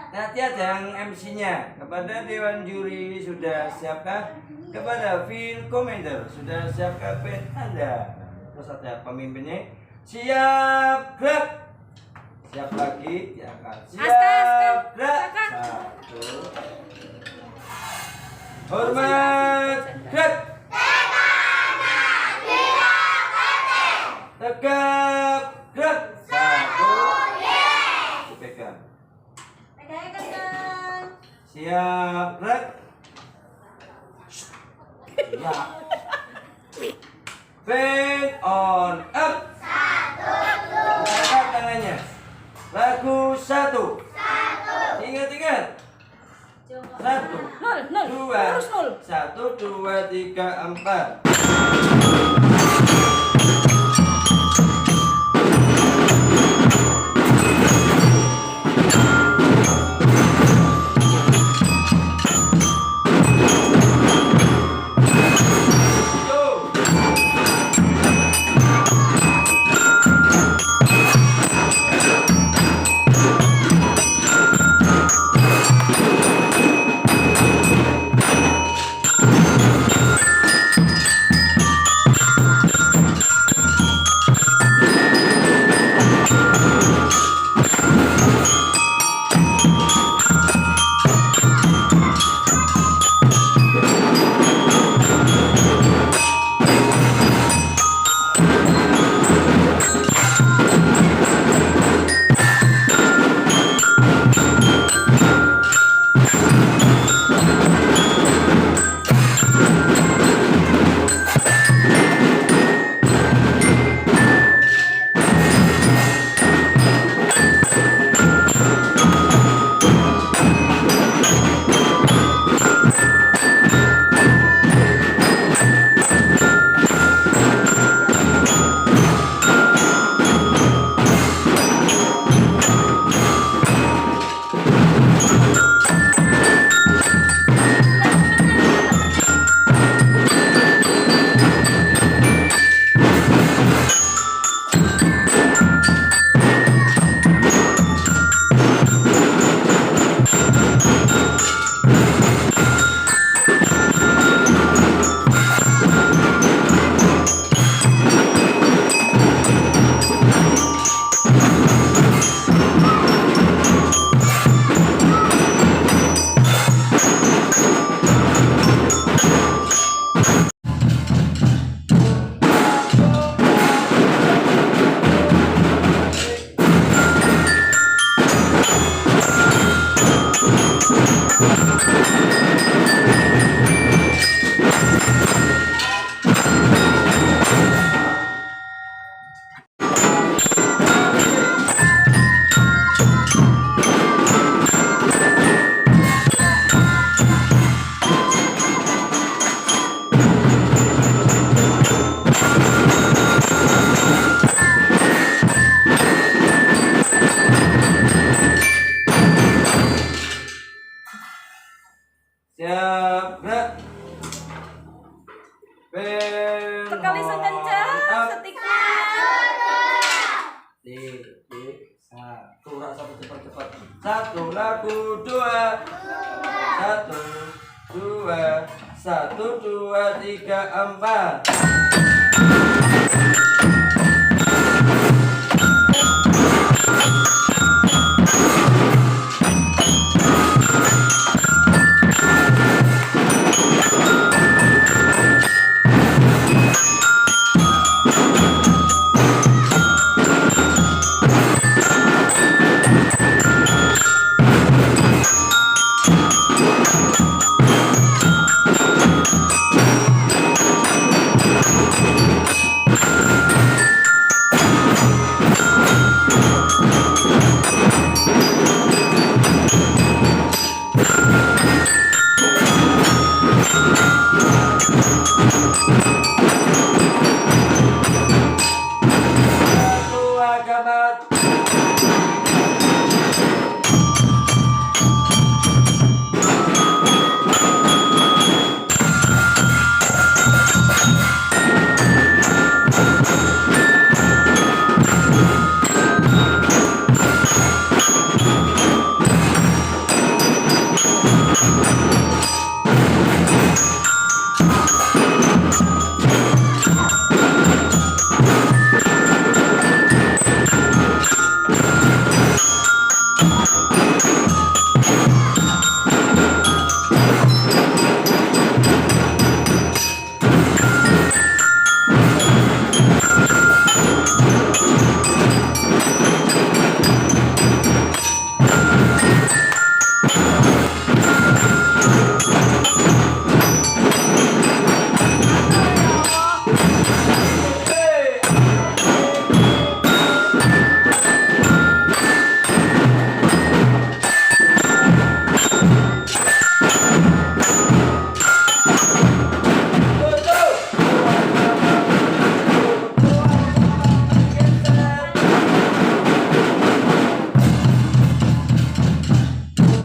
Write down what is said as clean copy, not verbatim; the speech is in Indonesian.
Nanti ada yang MC-nya. Kepada Dewan Juri sudah siapkah? Kepada field commander sudah siapkah pen Anda? Terus ada pemimpinnya. Siap, gerak. Siap lagi, diangkat. Siap, gerak. Satu. Hormat, gerak. Tegap, gerak. Satu. Dipegang. Siap, gerak. Siap. Fan on up. Angkat tangannya. Lagu 1. Ingat. 1, 2, 1, 2, 3, 4. Siap, gerak. Sekali sekencang setiknya. Satu, satu cepat. 1, lagu 2. 1, 2, 1, 2, 3, 4.